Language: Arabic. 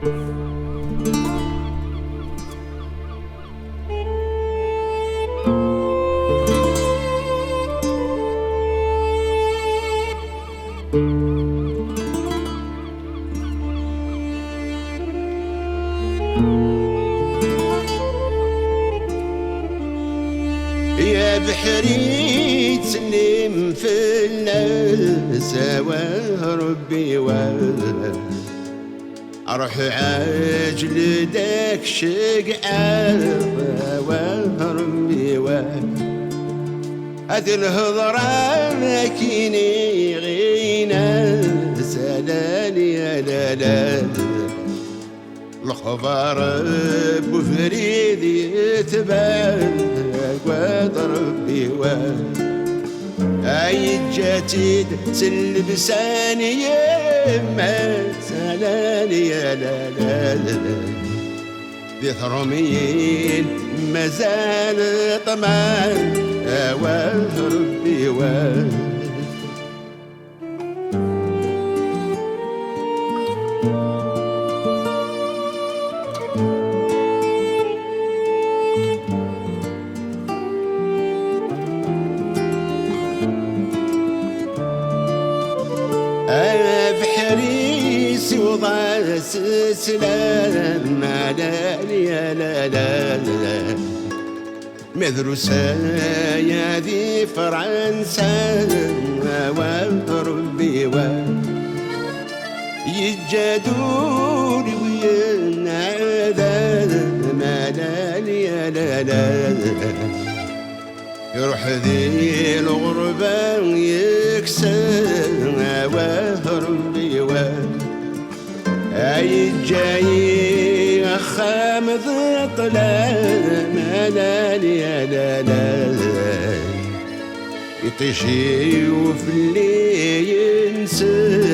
يا بحري تسلم في الناس وربي اروح عاجل داك شقعة وربي هذه الهضرة كيني غينا سلالي يا لالا الخبر بفريد يتبان وضربي اي جاتي تلبساني يما سلالي يا لالا ذي ثرمين مازال طمان وربي بحري سوضا سلام مالالي يا لالا مدروسة يا ذي فرنسا وربي يجادوني وينادى مالالي يا لالا يروح ذي الغربة يكسر وربي اي جاي خامض طلع مالالي يا لالا يطيشي وفي اللي ينسى